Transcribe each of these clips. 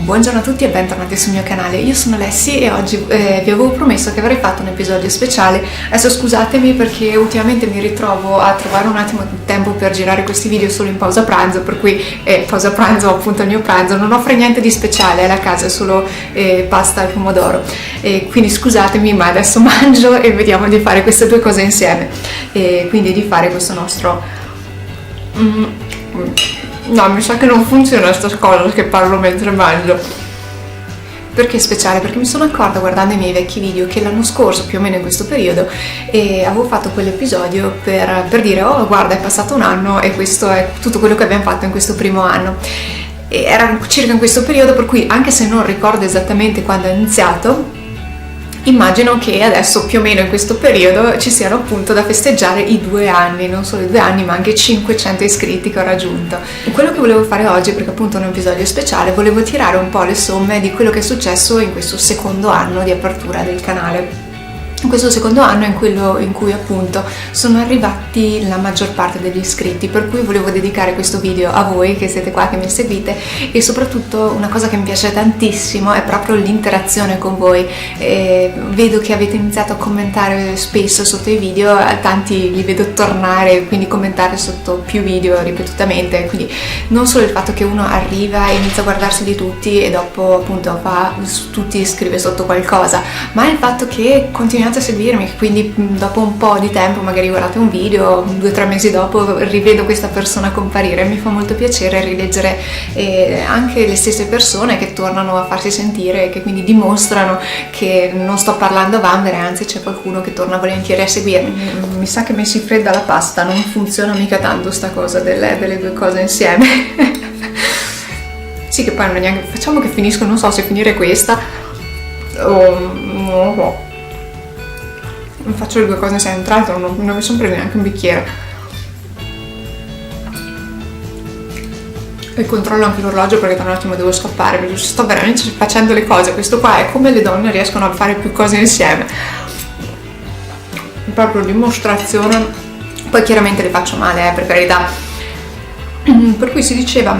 Buongiorno a tutti e bentornati sul mio canale. Io sono Alessi e oggi vi avevo promesso che avrei fatto un episodio speciale. Adesso scusatemi perché ultimamente mi ritrovo a trovare un attimo di tempo per girare questi video solo in pausa pranzo, per cui pausa pranzo, appunto il mio pranzo, non offre niente di speciale, alla casa è solo pasta al pomodoro. Quindi scusatemi, ma adesso mangio e vediamo di fare queste due cose insieme. Quindi di fare questo nostro... No, mi sa che non funziona questa cosa che parlo mentre mangio. Perché è speciale? Perché mi sono accorta guardando i miei vecchi video che l'anno scorso, più o meno in questo periodo, avevo fatto quell'episodio per dire oh guarda è passato un anno e questo è tutto quello che abbiamo fatto in questo primo anno. E era circa in questo periodo, per cui anche se non ricordo esattamente quando è iniziato, immagino che adesso più o meno in questo periodo ci siano appunto da festeggiare i 2 anni, non solo i 2 anni ma anche 500 iscritti che ho raggiunto. E quello che volevo fare oggi, perché appunto è un episodio speciale, volevo tirare un po' le somme di quello che è successo in questo secondo anno di apertura del canale. In questo secondo anno è quello in cui appunto sono arrivati la maggior parte degli iscritti, per cui volevo dedicare questo video a voi che siete qua, che mi seguite, e soprattutto una cosa che mi piace tantissimo è proprio l'interazione con voi. Vedo che avete iniziato a commentare spesso sotto i video, tanti li vedo tornare, quindi commentare sotto più video ripetutamente, quindi non solo il fatto che uno arriva e inizia a guardarsi di tutti e dopo appunto fa su tutti, scrive sotto qualcosa, ma il fatto che continuate a seguirmi, quindi dopo un po' di tempo magari guardate un video, 2 o 3 mesi dopo rivedo questa persona comparire. Mi fa molto piacere rileggere anche le stesse persone che tornano a farsi sentire e che quindi dimostrano che non sto parlando a vanvera, anzi c'è qualcuno che torna volentieri a seguirmi. Mi sa che mi si fredda la pasta, non funziona mica tanto sta cosa delle due cose insieme. Sì, che poi non è neanche, facciamo che finisco, non so se finire questa o non lo so. Faccio le due cose insieme, tra l'altro non mi sono preso neanche un bicchiere. E controllo anche l'orologio perché tra un attimo devo scappare, perché sto veramente facendo le cose. Questo qua è come le donne riescono a fare più cose insieme, proprio dimostrazione. Poi chiaramente le faccio male, per carità. Per cui si diceva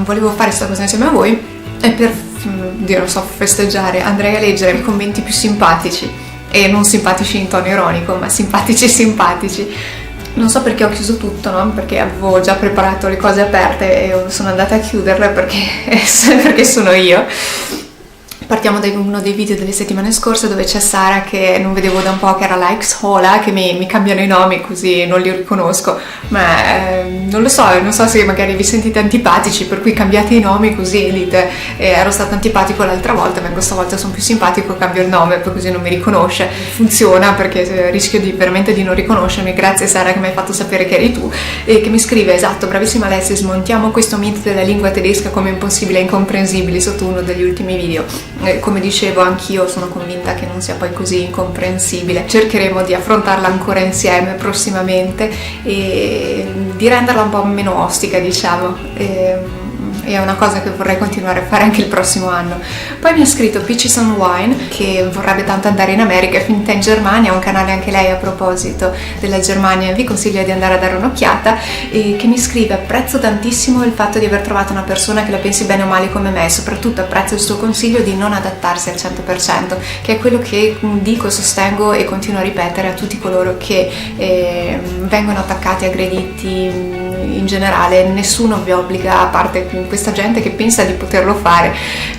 volevo fare questa cosa insieme a voi e per Dio non so, festeggiare andrei a leggere i commenti più simpatici, e non simpatici in tono ironico, ma simpatici. Non so perché ho chiuso tutto, no? Perché avevo già preparato le cose aperte e sono andata a chiuderle perché sono io. Partiamo da uno dei video delle settimane scorse dove c'è Sara che non vedevo da un po', che era Likes Hola, che mi cambiano i nomi così non li riconosco, ma non lo so se magari vi sentite antipatici, per cui cambiate i nomi così dite ero stato antipatico l'altra volta, ma questa volta sono più simpatico, cambio il nome, poi così non mi riconosce. Funziona perché rischio veramente di non riconoscermi. Grazie Sara che mi hai fatto sapere che eri tu e che mi scrive: esatto, bravissima Alessia, smontiamo questo mito della lingua tedesca come impossibile e incomprensibile, sotto uno degli ultimi video. Come dicevo, anch'io sono convinta che non sia poi così incomprensibile. Cercheremo di affrontarla ancora insieme prossimamente e di renderla un po' meno ostica, diciamo. È una cosa che vorrei continuare a fare anche il prossimo anno. Poi mi ha scritto Peaches on Wine, che vorrebbe tanto andare in America, è finita in Germania, ha un canale anche lei a proposito della Germania, vi consiglio di andare a dare un'occhiata, e che mi scrive: apprezzo tantissimo il fatto di aver trovato una persona che la pensi bene o male come me, e soprattutto apprezzo il suo consiglio di non adattarsi al 100%, che è quello che dico, sostengo e continuo a ripetere a tutti coloro che vengono attaccati, aggrediti. In generale nessuno vi obbliga, a parte questa gente che pensa di poterlo fare,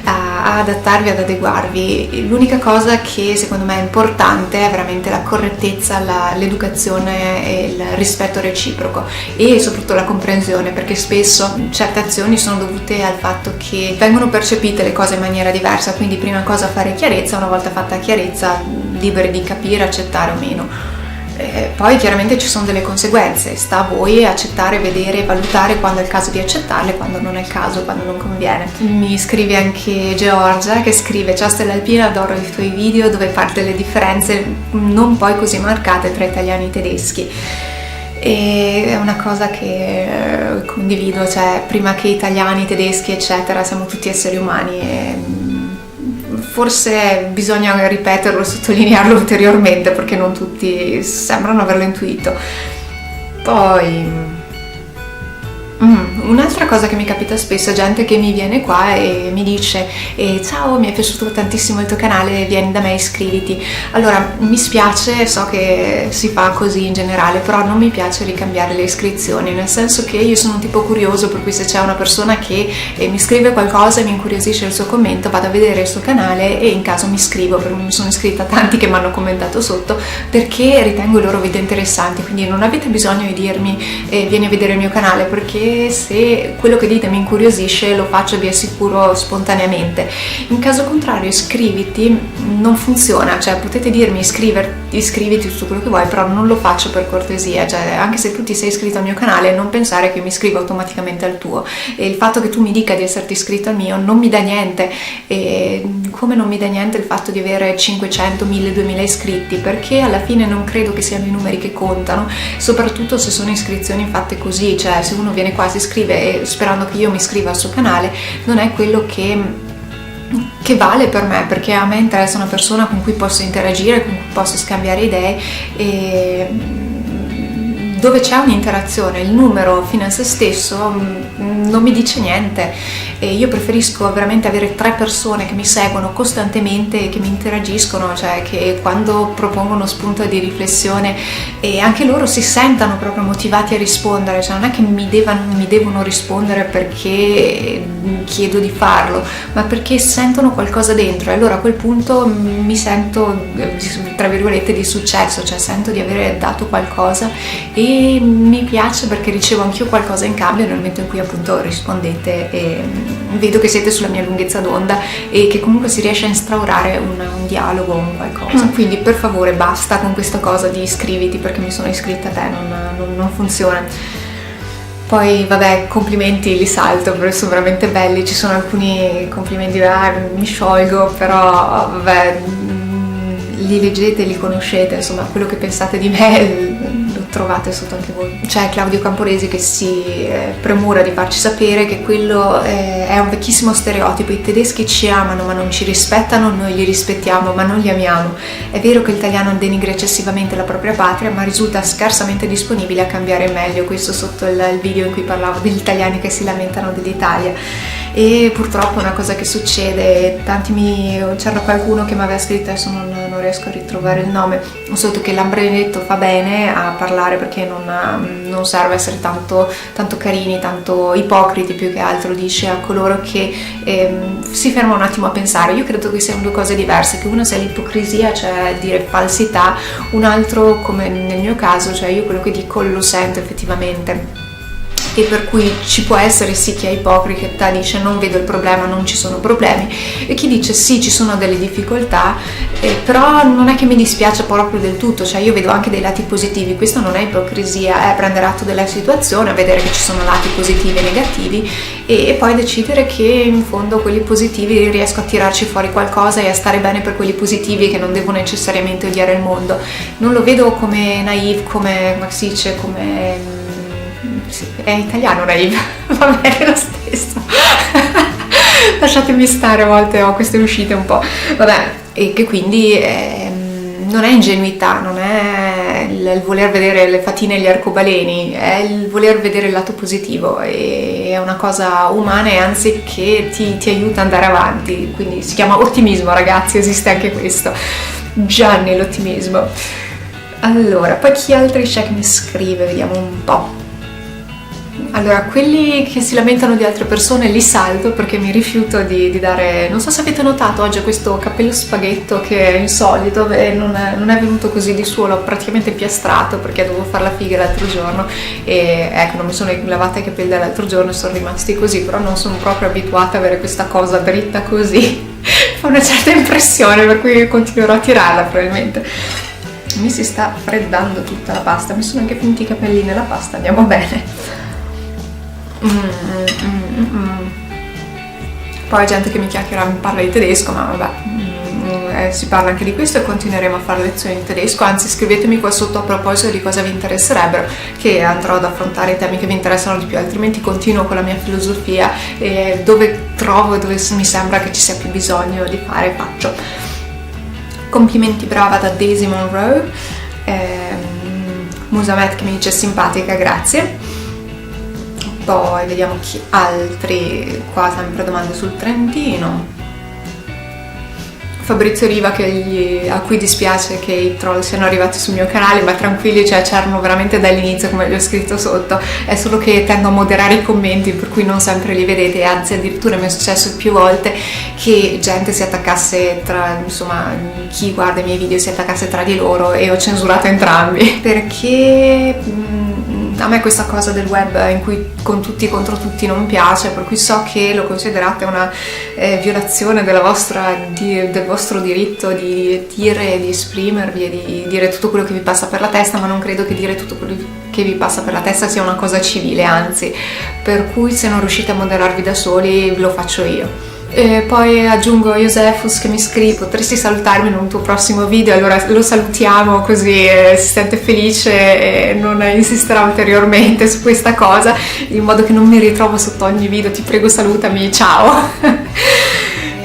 a adattarvi, ad adeguarvi. L'unica cosa che secondo me è importante è veramente la correttezza, l'educazione e il rispetto reciproco e soprattutto la comprensione, perché spesso certe azioni sono dovute al fatto che vengono percepite le cose in maniera diversa, quindi prima cosa fare chiarezza, una volta fatta chiarezza liberi di capire, accettare o meno. Poi chiaramente ci sono delle conseguenze, sta a voi accettare, vedere, valutare quando è il caso di accettarle, quando non è il caso, quando non conviene. Mi scrive anche Georgia che scrive: ciao Stella Alpina, adoro i tuoi video dove parli delle differenze non poi così marcate tra italiani e tedeschi. E è una cosa che condivido, cioè prima che italiani, tedeschi eccetera siamo tutti esseri umani e forse bisogna ripeterlo, sottolinearlo ulteriormente perché non tutti sembrano averlo intuito. Poi Un'altra cosa che mi capita spesso è gente che mi viene qua e mi dice ciao, mi è piaciuto tantissimo il tuo canale, vieni da me, iscriviti. Allora, mi spiace, so che si fa così in generale, però non mi piace ricambiare le iscrizioni, nel senso che io sono un tipo curioso, per cui se c'è una persona che mi scrive qualcosa e mi incuriosisce il suo commento, vado a vedere il suo canale e in caso mi iscrivo, perché mi sono iscritta a tanti che mi hanno commentato sotto, perché ritengo i loro video interessanti, quindi non avete bisogno di dirmi vieni a vedere il mio canale, perché se quello che dite mi incuriosisce lo faccio, vi assicuro, spontaneamente. In caso contrario iscriviti non funziona, cioè potete dirmi iscriviti su quello che vuoi, però non lo faccio per cortesia, cioè anche se tu ti sei iscritto al mio canale non pensare che io mi iscrivo automaticamente al tuo, e il fatto che tu mi dica di esserti iscritto al mio non mi dà niente, e come non mi dà niente il fatto di avere 500, 1000, 2000 iscritti, perché alla fine non credo che siano i numeri che contano, soprattutto se sono iscrizioni fatte così, cioè se uno viene qua, si iscrive sperando che io mi iscriva al suo canale, non è quello che vale per me, perché a me interessa una persona con cui posso interagire, con cui posso scambiare idee, e dove c'è un'interazione. Il numero fino a se stesso non mi dice niente, e io preferisco veramente avere 3 persone che mi seguono costantemente e che mi interagiscono, cioè che quando propongono spunto di riflessione e anche loro si sentano proprio motivati a rispondere, cioè non è che mi devono rispondere perché chiedo di farlo, ma perché sentono qualcosa dentro, e allora a quel punto mi sento tra virgolette di successo, cioè sento di avere dato qualcosa e mi piace perché ricevo anch'io qualcosa in cambio nel momento in cui appunto rispondete, e vedo che siete sulla mia lunghezza d'onda e che comunque si riesce a instaurare un dialogo, un qualcosa. Quindi per favore basta con questa cosa di iscriviti perché mi sono iscritta a te, non funziona. Poi vabbè, complimenti li salto perché sono veramente belli, ci sono alcuni complimenti, mi sciolgo, però vabbè, li leggete, li conoscete, insomma quello che pensate di me lo trovate sotto anche voi. C'è Claudio Camporesi che si premura di farci sapere che quello è un vecchissimo stereotipo: i tedeschi ci amano ma non ci rispettano, noi li rispettiamo ma non li amiamo. È vero che l'italiano denigra eccessivamente la propria patria, ma risulta scarsamente disponibile a cambiare in meglio. Questo sotto il video in cui parlavo degli italiani che si lamentano dell'Italia, e purtroppo è una cosa che succede. C'era qualcuno che mi aveva scritto, adesso non riesco a ritrovare il nome, sotto, che Lambrunetto fa bene a parlare perché non serve essere tanto carini, tanto ipocriti, più che altro dice a coloro che si fermano un attimo a pensare. Io credo che siano due cose diverse, che una sia l'ipocrisia, cioè dire falsità, un altro, come nel mio caso, cioè io quello che dico lo sento effettivamente, e per cui ci può essere sì chi è ipocrita, dice non vedo il problema, non ci sono problemi, e chi dice sì, ci sono delle difficoltà, però non è che mi dispiace proprio del tutto, cioè io vedo anche dei lati positivi. Questo non è ipocrisia, è prendere atto della situazione, vedere che ci sono lati positivi e negativi, e poi decidere che in fondo quelli positivi riesco a tirarci fuori qualcosa e a stare bene per quelli positivi, che non devo necessariamente odiare il mondo. Non lo vedo come naive, come si dice, come... è italiano naive, va bene lo stesso. Lasciatemi stare, a volte ho queste uscite un po', vabbè, e che quindi non è ingenuità, non è il voler vedere le fatine e gli arcobaleni, è il voler vedere il lato positivo, e è una cosa umana, e anzi che ti aiuta ad andare avanti, quindi si chiama ottimismo, ragazzi, esiste anche questo. Gianni, l'ottimismo. Allora, poi chi altri c'è che mi scrive, vediamo un po'. Allora, quelli che si lamentano di altre persone li salto perché mi rifiuto di dare... Non so se avete notato, oggi ho questo cappello spaghetto che è insolito, e non è venuto così di suo, l'ho praticamente piastrato perché dovevo fare la figa l'altro giorno, e ecco, non mi sono lavata i capelli dall'altro giorno e sono rimasti così, però non sono proprio abituata a avere questa cosa dritta così. Fa una certa impressione, per cui continuerò a tirarla probabilmente. Mi si sta freddando tutta la pasta, mi sono anche finiti i capelli nella pasta, andiamo bene. Poi gente che mi chiacchiera, mi parla di tedesco, ma vabbè, si parla anche di questo e continueremo a fare lezioni in tedesco. Anzi, scrivetemi qua sotto a proposito di cosa vi interesserebbero, che andrò ad affrontare i temi che vi interessano di più, altrimenti continuo con la mia filosofia, e dove mi sembra che ci sia più bisogno di fare, faccio. Complimenti brava da Daisy Monroe, Musamet che mi dice simpatica, grazie. Poi vediamo chi altri, qua sempre domande sul Trentino. Fabrizio Riva a cui dispiace che i troll siano arrivati sul mio canale, ma tranquilli, cioè c'erano veramente dall'inizio, come vi ho scritto sotto, è solo che tendo a moderare i commenti, per cui non sempre li vedete, anzi addirittura mi è successo più volte che gente si attaccasse insomma, chi guarda i miei video si attaccasse tra di loro, e ho censurato entrambi, perché a me questa cosa del web in cui con tutti contro tutti non piace, per cui so che lo considerate una violazione del vostro diritto di dire, di esprimervi e di dire tutto quello che vi passa per la testa, ma non credo che dire tutto quello che vi passa per la testa sia una cosa civile, anzi, per cui se non riuscite a moderarvi da soli lo faccio io. E poi aggiungo Josefus che mi scrive: potresti salutarmi in un tuo prossimo video? Allora lo salutiamo, così si sente felice e non insisterà ulteriormente su questa cosa, in modo che non mi ritrovo sotto ogni video. Ti prego, salutami, ciao.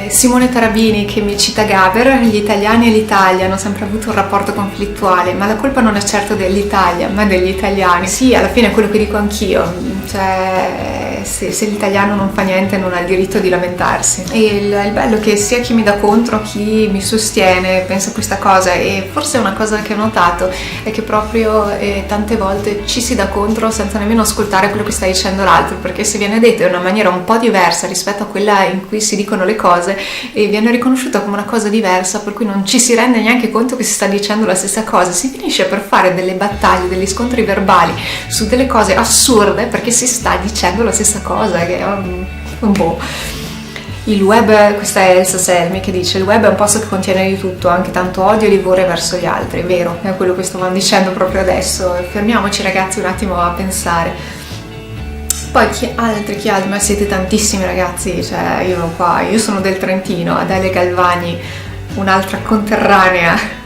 Simone Tarabini che mi cita Gaber: gli italiani e l'Italia hanno sempre avuto un rapporto conflittuale, ma la colpa non è certo dell'Italia, ma degli italiani. Sì, alla fine è quello che dico anch'io, cioè se l'italiano non fa niente non ha il diritto di lamentarsi. E il bello è che sia chi mi dà contro, chi mi sostiene pensa questa cosa, e forse una cosa che ho notato è che proprio tante volte ci si dà contro senza nemmeno ascoltare quello che sta dicendo l'altro, perché se viene detto in una maniera un po' diversa rispetto a quella in cui si dicono le cose, e viene riconosciuta come una cosa diversa, per cui non ci si rende neanche conto che si sta dicendo la stessa cosa, si finisce per fare delle battaglie, degli scontri verbali su delle cose assurde perché si sta dicendo la stessa cosa, che è un po'. Il web, questa è Elsa Selmi che dice: il web è un posto che contiene di tutto, anche tanto odio e livore verso gli altri. È vero, è quello che stavamo dicendo proprio adesso. Fermiamoci ragazzi un attimo a pensare. Poi chi altri, ma siete tantissimi ragazzi, cioè io sono del Trentino, Adele Galvani, un'altra conterranea.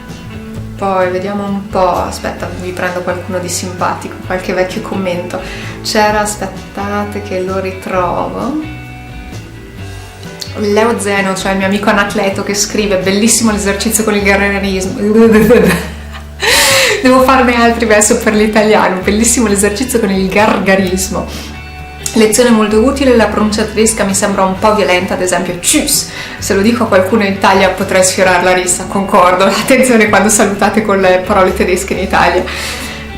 Poi vediamo un po', aspetta, vi prendo qualcuno di simpatico, qualche vecchio commento. C'era, aspettate che lo ritrovo, Leo Zeno, cioè il mio amico anatleto, che scrive: bellissimo l'esercizio con il garrerismo. Devo farne altri verso per l'italiano. Bellissimo l'esercizio con il gargarismo. Lezione molto utile, la pronuncia tedesca mi sembra un po' violenta, ad esempio tschüss. Se lo dico a qualcuno in Italia potrei sfiorare la rissa, concordo. Attenzione quando salutate con le parole tedesche in Italia.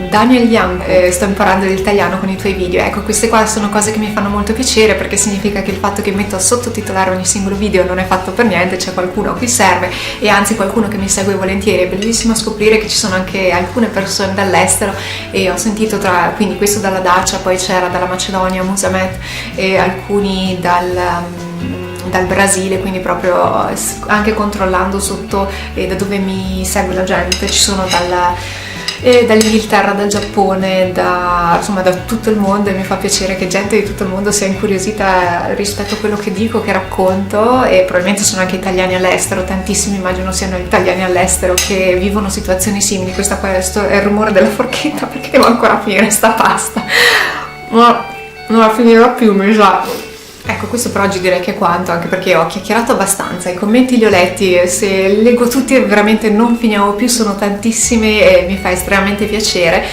Daniel Young, sto imparando l'italiano con i tuoi video. Ecco, queste qua sono cose che mi fanno molto piacere, perché significa che il fatto che metto a sottotitolare ogni singolo video non è fatto per niente, c'è qualcuno a cui serve, e anzi qualcuno che mi segue volentieri. È bellissimo scoprire che ci sono anche alcune persone dall'estero, e ho sentito quindi questo dalla Dacia, poi c'era dalla Macedonia Musamet, e alcuni dal Brasile, quindi proprio anche controllando sotto da dove mi segue la gente, ci sono dall'Inghilterra, dal Giappone, insomma da tutto il mondo, e mi fa piacere che gente di tutto il mondo sia incuriosita rispetto a quello che dico, che racconto, e probabilmente sono anche italiani all'estero, tantissimi immagino siano italiani all'estero che vivono situazioni simili. Questo è il rumore della forchetta perché devo ancora finire sta pasta, ma non la finirò più, mi sa. Ecco, questo per oggi direi che è quanto, anche perché ho chiacchierato abbastanza, i commenti li ho letti, se leggo tutti veramente non finiamo più, sono tantissimi e mi fa estremamente piacere.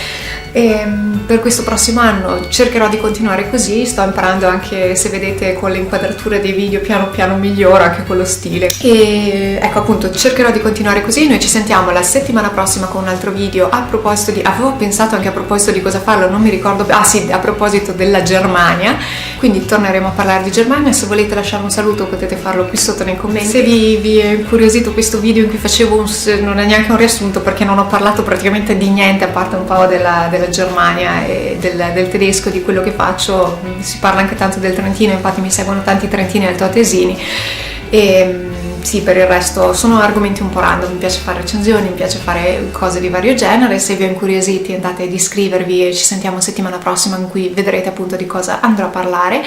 E per questo prossimo anno cercherò di continuare così, sto imparando anche, se vedete con le inquadrature dei video, piano piano miglioro anche con lo stile, e ecco appunto cercherò di continuare così. Noi ci sentiamo la settimana prossima con un altro video. A proposito avevo pensato anche a proposito di cosa farlo, non mi ricordo, a proposito della Germania, quindi torneremo a parlare di Germania. Se volete lasciare un saluto potete farlo qui sotto nei commenti. Se vi è incuriosito questo video in cui facevo non è neanche un riassunto, perché non ho parlato praticamente di niente a parte un po' della Germania e del tedesco, di quello che faccio. Si parla anche tanto del Trentino, infatti mi seguono tanti trentini e altoatesini, e sì, per il resto sono argomenti un po' random, mi piace fare recensioni, mi piace fare cose di vario genere. Se vi ho incuriositi andate ad iscrivervi, e ci sentiamo settimana prossima in cui vedrete appunto di cosa andrò a parlare.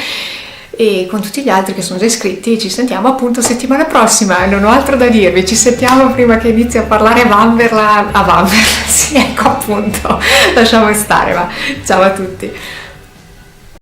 E con tutti gli altri che sono già iscritti ci sentiamo appunto settimana prossima. Non ho altro da dirvi, ci sentiamo prima che inizi a parlare a Vanverla. Sì, ecco appunto, lasciamo stare, va. Ciao a tutti.